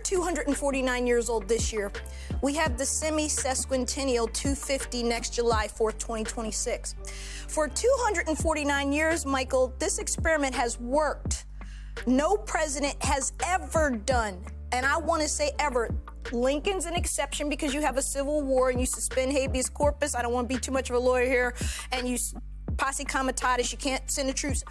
249 years old this year. We have the semi-sesquicentennial 250 next July 4th, 2026. For 249 years, Michael, this experiment has worked. No president has ever done, and I want to say ever. Lincoln's an exception because you have a civil war and you suspend habeas corpus. I don't want to be too much of a lawyer here. And you posse comitatus, you can't send the troops.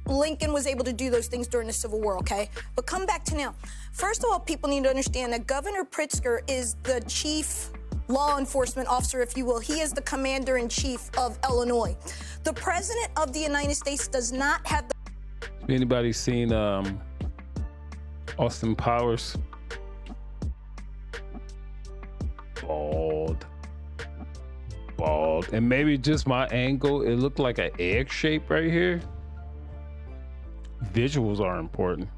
Lincoln was able to do those things during the Civil War, okay? But come back to now. First of all, people need to understand that Governor Pritzker is the chief law enforcement officer, if you will. He is the commander-in-chief of Illinois. The president of the United States does not have the... Anybody seen Austin Powers? Bald. And maybe just my angle, it looked like an egg shape right here. Visuals are important.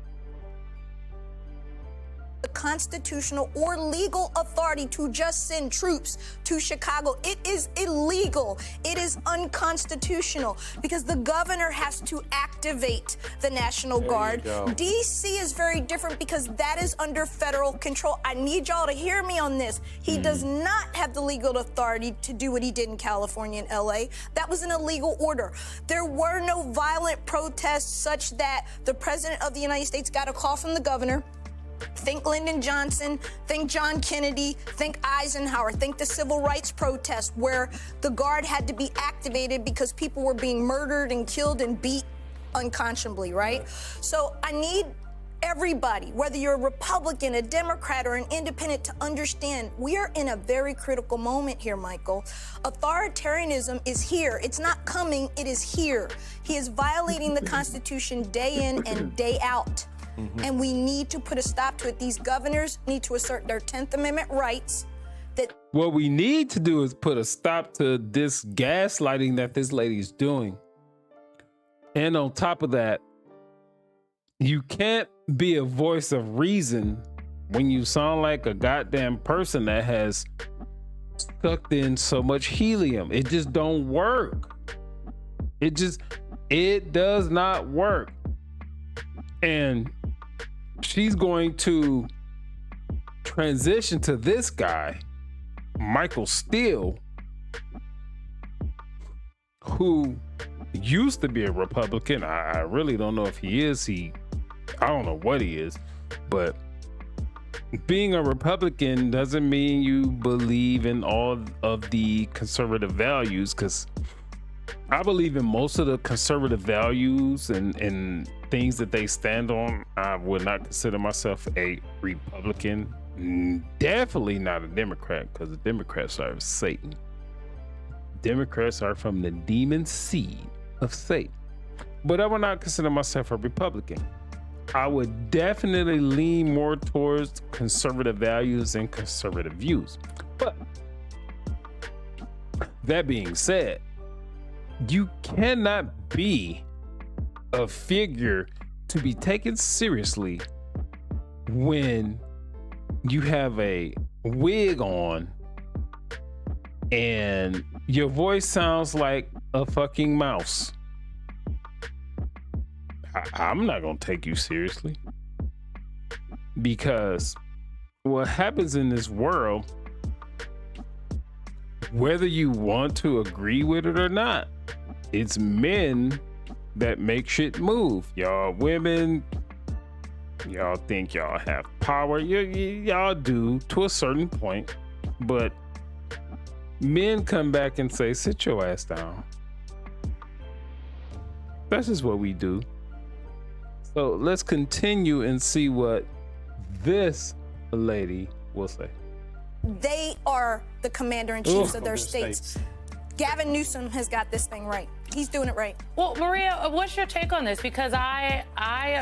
The constitutional or legal authority to just send troops to Chicago. It is illegal. It is unconstitutional because the governor has to activate the National Guard. DC is very different because that is under federal control. I need y'all to hear me on this. He does not have the legal authority to do what he did in California and LA. That was an illegal order. There were no violent protests such that the president of the United States got a call from the governor. Think Lyndon Johnson, think John Kennedy, think Eisenhower, think the civil rights protests where the Guard had to be activated because people were being murdered and killed and beat unconscionably, right? So I need everybody, whether you're a Republican, a Democrat, or an independent, to understand we are in a very critical moment here, Michael. Authoritarianism is here. It's not coming, it is here. He is violating the Constitution day in and day out. And we need to put a stop to it. These governors need to assert their 10th Amendment rights. What we need to do is put a stop to this gaslighting that this lady's doing. And on top of that, you can't be a voice of reason when you sound like a goddamn person that has sucked in so much helium. It just don't work. It does not work. And she's going to transition to this guy, Michael Steele, who used to be a Republican. I really don't know if he is. I don't know what he is, but being a Republican doesn't mean you believe in all of the conservative values, because I believe in most of the conservative values and things that they stand on. I would not consider myself a Republican. Definitely not a Democrat, because the Democrats are of Satan. Democrats are from the demon seed of Satan. But I would not consider myself a Republican. I would definitely lean more towards conservative values and conservative views. But that being said, you cannot be a figure to be taken seriously when you have a wig on and your voice sounds like a fucking mouse. I'm not gonna take you seriously, because what happens in this world, whether you want to agree with it or not, it's men that make shit move. Y'all women, y'all think y'all have power. Y'all do to a certain point, but men come back and say, sit your ass down. That's just what we do. So let's continue and see what this lady will say. They are the commander-in-chiefs of their states. Gavin Newsom has got this thing right. He's doing it right. Well, Maria, what's your take on this? Because I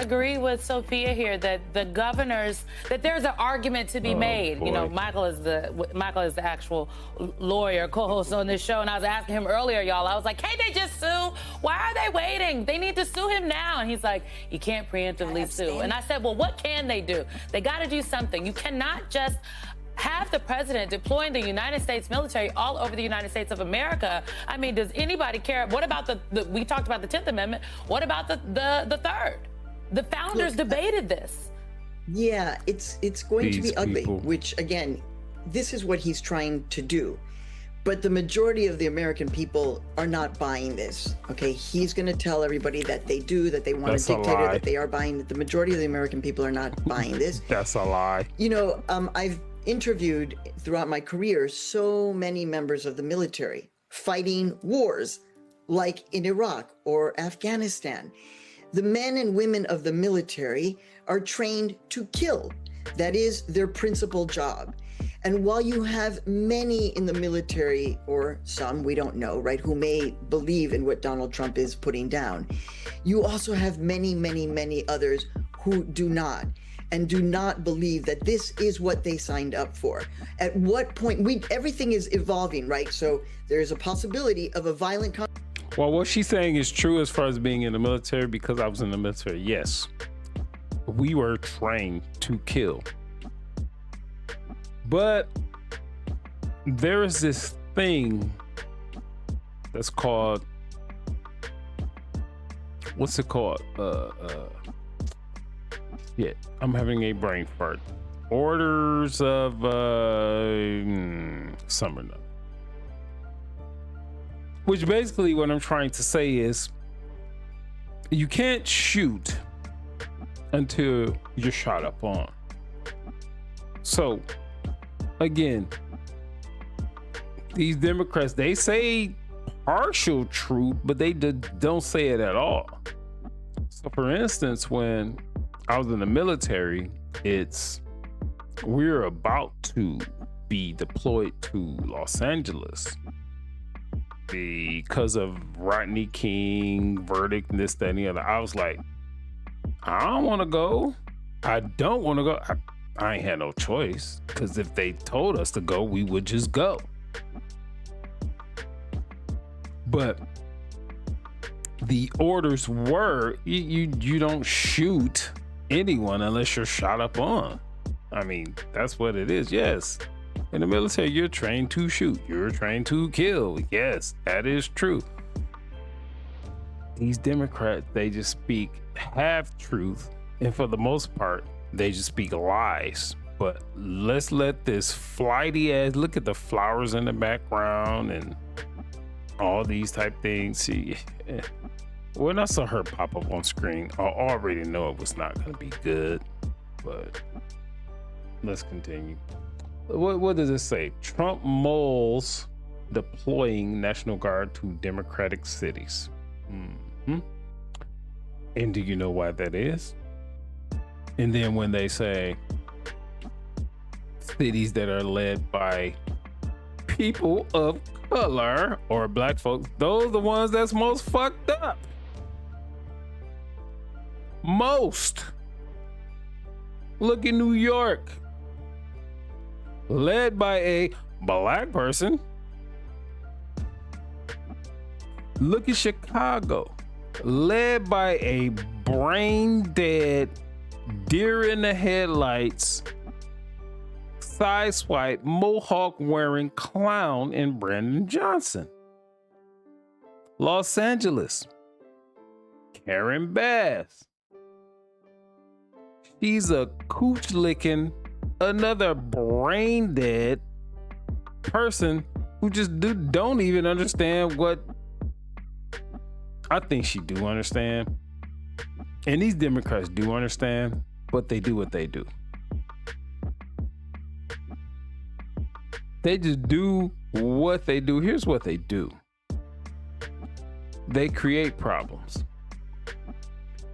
agree with Sophia here that the governors, that there's an argument to be made. Boy. You know, Michael is the actual lawyer co-host on this show, and I was asking him earlier, y'all. I was like, can't they just sue? Why are they waiting? They need to sue him now. And he's like, you can't preemptively sue. And I said, well, what can they do? They got to do something. You cannot just have the president deploying the United States military all over the United States of America. I mean, does anybody care? What about we talked about the 10th Amendment. What about the third? The founders debated this. Yeah, it's going to These be ugly, people. which again, this is what he's trying to do. But the majority of the American people are not buying this. Okay, he's going to tell everybody that they do, that they want That's a a dictator, lie. that they are buying it. The majority of the American people are not buying this. That's a lie. You know, I've interviewed throughout my career so many members of the military fighting wars like in Iraq or Afghanistan. The men and women of the military are trained to kill. That is their principal job. And while you have many in the military, or some, we don't know, right, who may believe in what Donald Trump is putting down, you also have many, many, many others who do not, and do not believe that this is what they signed up for. At what point, everything is evolving, right? So there's a possibility of a violent Well, what she's saying is true as far as being in the military, because I was in the military. Yes, we were trained to kill. But there is this thing that's called, what's it called? Yeah, I'm having a brain fart. Orders of summer note. Which basically what I'm trying to say is you can't shoot until you're shot up on. So again, these Democrats, they say partial truth, but they don't say it at all. So for instance, when I was in the military, we're about to be deployed to Los Angeles because of Rodney King verdict and this, that, and the other. I was like, I don't want to go. I don't want to go. I ain't had no choice, because if they told us to go, we would just go. But the orders were you don't shoot anyone unless you're shot up on. I mean, that's what it is. Yes, in the military, you're trained to shoot. You're trained to kill. Yes, that is true. These Democrats, they just speak half truth, and for the most part, they just speak lies. But let's let this flighty ass, look at the flowers in the background and all these type things. See, when I saw her pop up on screen, I already know it was not going to be good. But let's continue. What does it say? Trump mulls deploying National Guard to Democratic cities. And do you know why that is? And then when they say cities that are led by people of color or black folks, those are the ones that's most fucked up. Most. Look at New York, led by a black person. Look at Chicago, led by a brain dead, deer in the headlights, sideswipe, mohawk wearing clown in Brandon Johnson. Los Angeles, Karen Bass. She's a cooch licking, another brain dead person who just don't even understand what I think she do understand. And these Democrats do understand, but they do what they do. They just do what they do. Here's what they do. They create problems.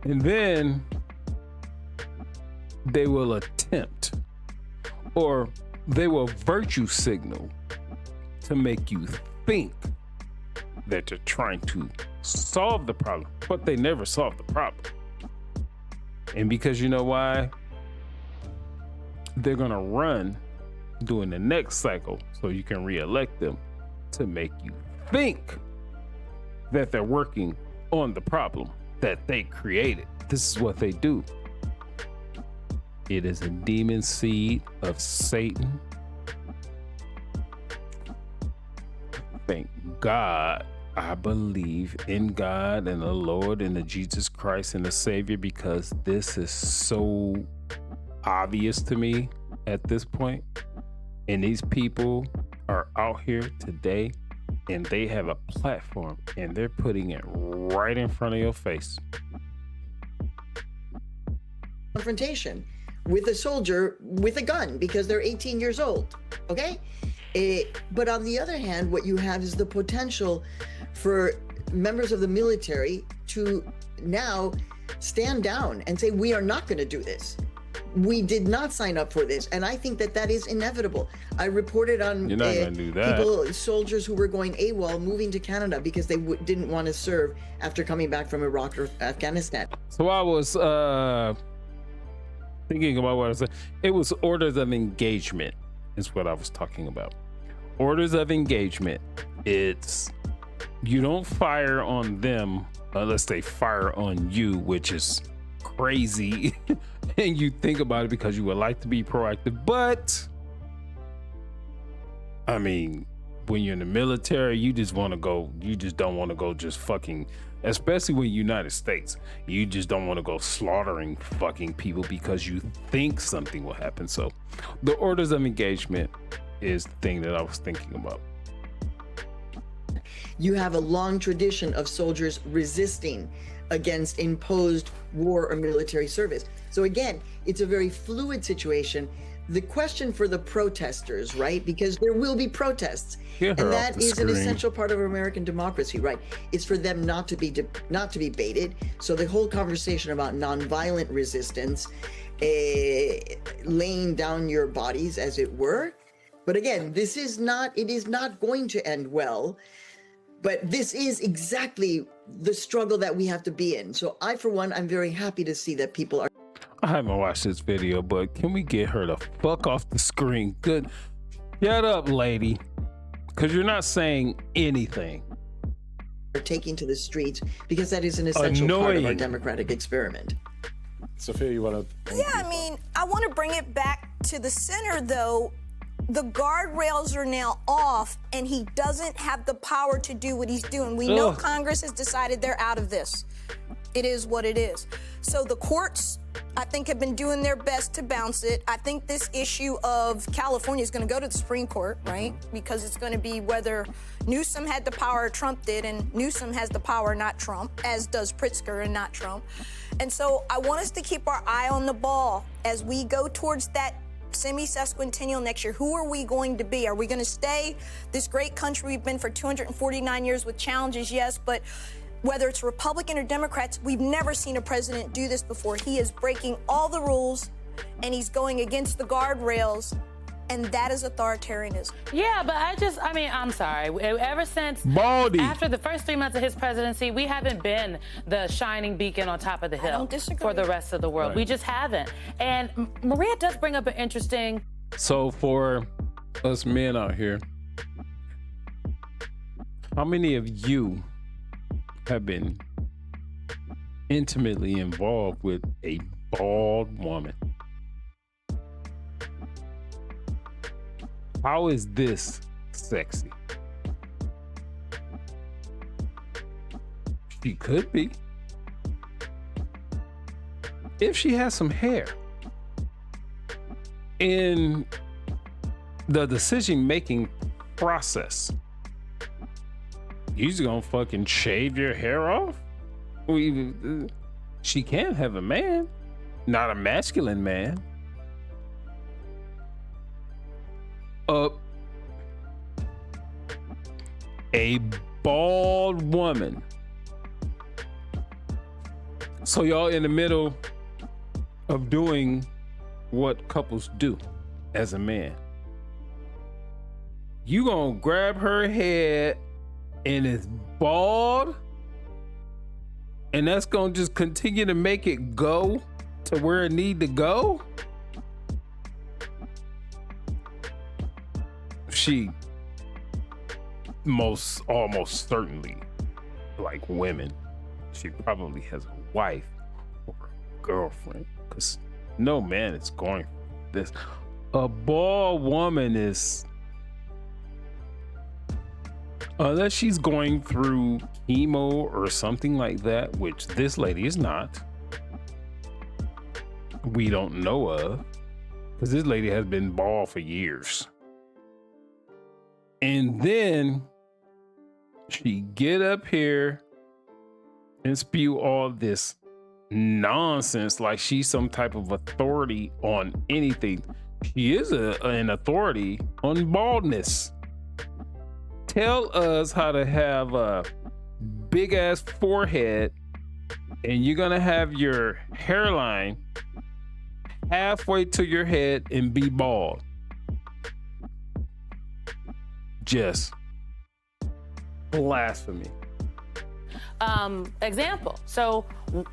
And then they will attempt, or they will virtue signal to make you think that you're trying to solve the problem, but they never solve the problem. And because you know why? They're gonna run during the next cycle so you can reelect them to make you think that they're working on the problem that they created. This is what they do. It is a demon seed of Satan. Thank God I believe in God and the Lord and the Jesus Christ and the Savior, because this is so obvious to me at this point. And these people are out here today and they have a platform and they're putting it right in front of your face. Confrontation with a soldier with a gun because they're 18 years old. Okay. But on the other hand, what you have is the potential for members of the military to now stand down and say, we are not going to do this. We did not sign up for this. And I think that that is inevitable. I reported on You're not gonna do that. people, soldiers who were going AWOL, moving to Canada because they didn't want to serve after coming back from Iraq or Afghanistan. So I was thinking about what I said. It was orders of engagement is what I was talking about. Orders of engagement. It's you don't fire on them unless they fire on you, which is crazy. And you think about it because you would like to be proactive, but I mean, when you're in the military, you just want to go, you just don't want to go just fucking, especially when United States, you just don't want to go slaughtering fucking people because you think something will happen. So the orders of engagement is the thing that I was thinking about. You have a long tradition of soldiers resisting against imposed war or military service. So again, it's a very fluid situation. The question for the protesters, right? Because there will be protests, Get her and off that the is an screen. essential part of American democracy, right? It's for them not to be baited. So the whole conversation about nonviolent resistance, laying down your bodies, as it were. But again, it is not going to end well. But this is exactly the struggle that we have to be in. So I, for one, I'm very happy to see that people are I haven't watched this video, but can we get her the fuck off the screen? Good. Shut up, lady. Because you're not saying anything. taking to the streets because that is an essential part of our Annoying. democratic experiment. Sophia, you want to? Yeah, I mean, I want to bring it back to the center, though. The guardrails are now off, and he doesn't have the power to do what he's doing. We know Ugh. Congress has decided they're out of this. It is what it is. So the courts, I think, have been doing their best to bounce it. I think this issue of California is going to go to the Supreme Court, right? Because it's going to be whether Newsom had the power or Trump did, and Newsom has the power, not Trump, as does Pritzker and not Trump. And so I want us to keep our eye on the ball as we go towards that semi-sesquicentennial next year. Who are we going to be? Are we going to stay this great country we've been for 249 years with challenges? Yes, but whether it's Republican or Democrats, we've never seen a president do this before. He is breaking all the rules, and he's going against the guardrails, and that is authoritarianism. Yeah, but I'm sorry. Ever since Baldy. after the first 3 months of his presidency, we haven't been the shining beacon on top of the hill don't disagree. for the rest of the world. Right. We just haven't. And Maria does bring up an interesting. So for us men out here, how many of you have been intimately involved with a bald woman? How is this sexy? She could be. If she has some hair. In the decision-making process, you just gonna fucking shave your hair off? She can have a man, not a masculine man. A bald woman. So y'all in the middle of doing what couples do as a man. You gonna grab her head and it's bald, and that's gonna just continue to make it go to where it need to go? She almost certainly, like women, she probably has a wife or a girlfriend, because no man is going for this. A bald woman is, unless she's going through chemo or something like that, which this lady is not, we don't know of. because this lady has been bald for years. And then she get up here and spew all this nonsense like she's some type of authority on anything. She is an authority on baldness. Tell us how to have a big ass forehead and you're gonna have your hairline halfway to your head and be bald. Just blasphemy. Example. So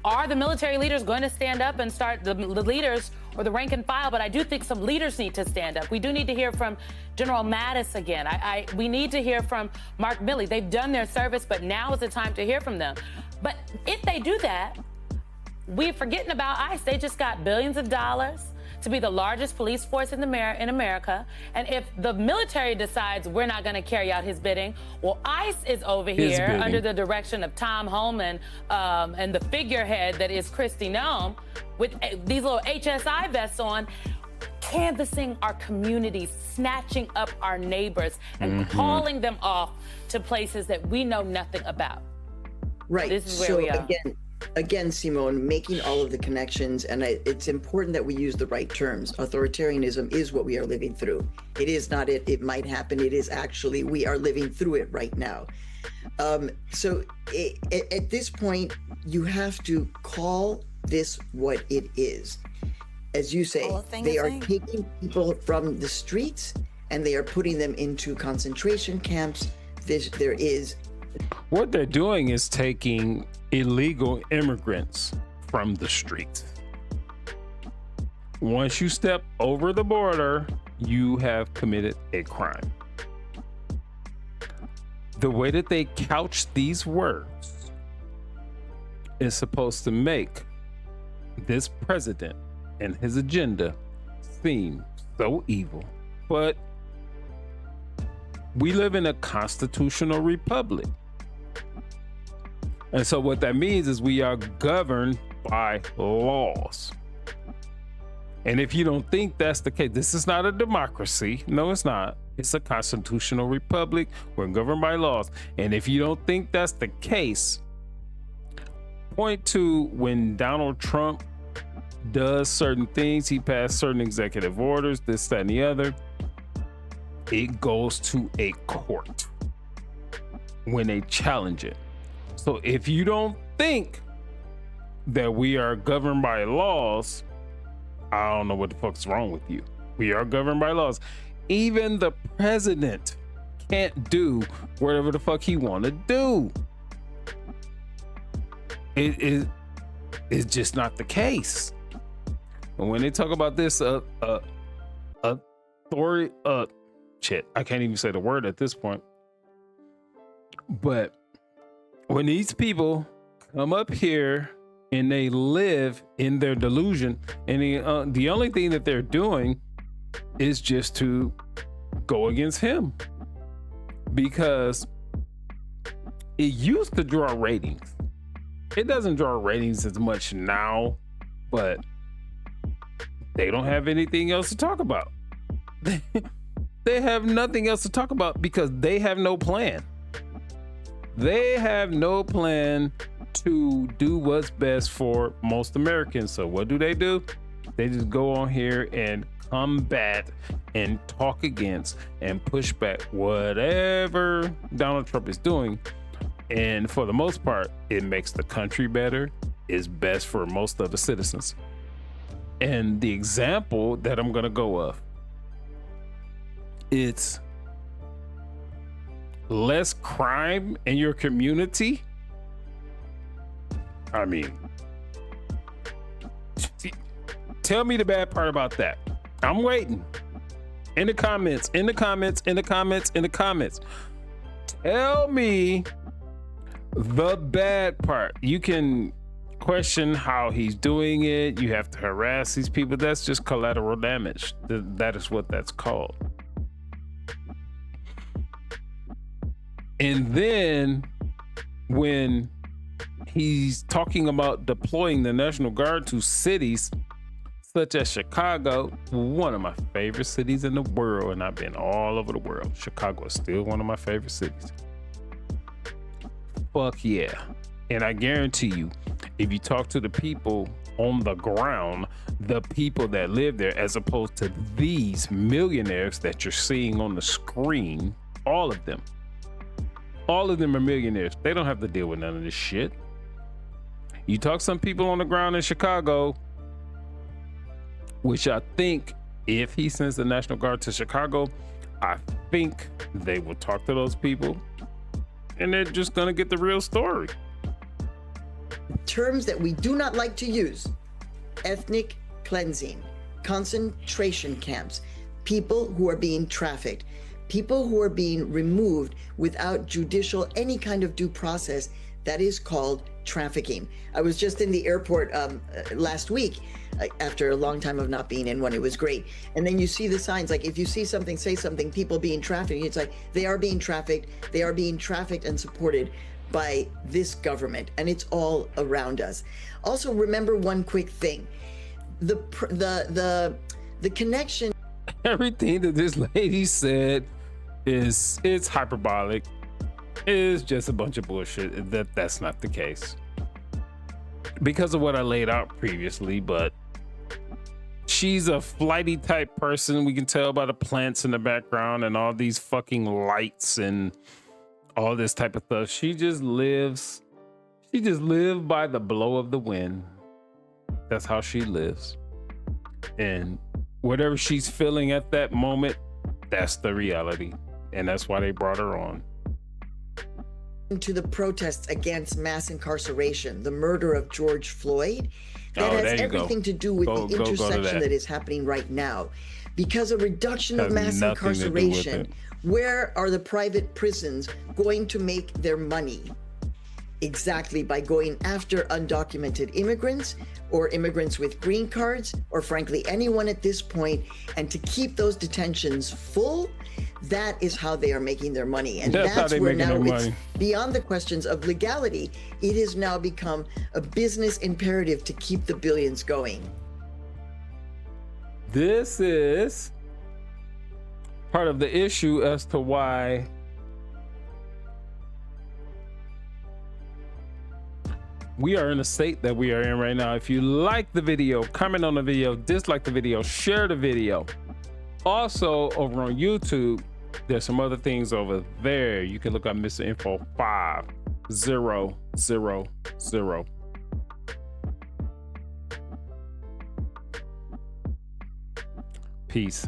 are the military leaders going to stand up and start the leaders or the rank and file? But I do think some leaders need to stand up. We do need to hear from General Mattis again. We need to hear from Mark Milley. They've done their service, but now is the time to hear from them. But if they do that, we're forgetting about ICE. They just got billions of dollars to be the largest police force in America. And if the military decides we're not going to carry out his bidding, well, ICE is over here under the direction of Tom Homan and the figurehead that is Kristi Noem with these little HSI vests on, canvassing our communities, snatching up our neighbors and calling them off to places that we know nothing about. Right. This is where we are. Again, Simone, making all of the connections, and it's important that we use the right terms. Authoritarianism is what we are living through. It is not it might happen. It is actually, we are living through it right now. So at this point, you have to call this what it is. As you say, they are taking people from the streets and they are putting them into concentration camps. What they're doing is taking illegal immigrants from the streets. Once you step over the border, you have committed a crime. The way that they couch these words is supposed to make this president and his agenda seem so evil. But we live in a constitutional republic. And so what that means is we are governed by laws. And if you don't think that's the case, this is not a democracy. No, it's not. It's a constitutional republic. We're governed by laws. And if you don't think that's the case, point to when Donald Trump does certain things, he passed certain executive orders, this, that, and the other. It goes to a court when they challenge it. So if you don't think that we are governed by laws, I don't know what the fuck's wrong with you. We are governed by laws. Even the president can't do whatever the fuck he want to do. It's just not the case. And when they talk about this authority, shit, I can't even say the word at this point. But when these people come up here and they live in their delusion, and the only thing that they're doing is just to go against him, because it used to draw ratings. It doesn't draw ratings as much now, but they don't have anything else to talk about. They have nothing else to talk about because they have no plan. They have no plan to do what's best for most Americans. So what do? They just go on here and combat and talk against and push back whatever Donald Trump is doing. And for the most part, it makes the country better. It's best for most of the citizens. And the example that I'm going to go of, it's less crime in your community. I mean, tell me the bad part about that. I'm waiting. In the comments. Tell me the bad part. You can question how he's doing it. You have to harass these people. That's just collateral damage. That is what that's called. And then when he's talking about deploying the National Guard to cities, such as Chicago, one of my favorite cities in the world, and I've been all over the world. Chicago is still one of my favorite cities. Fuck yeah. And I guarantee you, if you talk to the people on the ground, the people that live there, as opposed to these millionaires that you're seeing on the screen, all of them are millionaires. They don't have to deal with none of this shit. You talk some people on the ground in Chicago, which I think if he sends the National Guard to Chicago, I think they will talk to those people and they're just gonna get the real story. Terms that we do not like to use: ethnic cleansing, concentration camps, people who are being trafficked, people who are being removed without judicial, any kind of due process. That is called trafficking. I was just in the airport last week after a long time of not being in one. It was great. And then you see the signs, like if you see something, say something, people being trafficked, it's like they are being trafficked. They are being trafficked and supported by this government, and it's all around us. Also, remember one quick thing: the connection. Everything that this lady said it's hyperbolic. It's just a bunch of bullshit. That's not the case because of what I laid out previously. But she's a flighty type person. We can tell by the plants in the background and all these fucking lights and all this type of stuff. She just lives by the blow of the wind. That's how she lives. And whatever she's feeling at that moment, that's the reality. And that's why they brought her on. To the protests against mass incarceration, the murder of George Floyd, that has everything to do with the intersection that is happening right now. Because a reduction of mass incarceration, where are the private prisons going to make their money? Exactly by going after undocumented immigrants or immigrants with green cards, or frankly anyone at this point, and to keep those detentions full. That is how they are making their money. And that's where now it's beyond the questions of legality. It has now become a business imperative to keep the billions going. This is part of the issue as to why we are in the state that we are in right now. If you like the video, comment on the video, dislike the video, share the video. Also over on YouTube, there's some other things over there. You can look up Mr. Info 5000. Peace.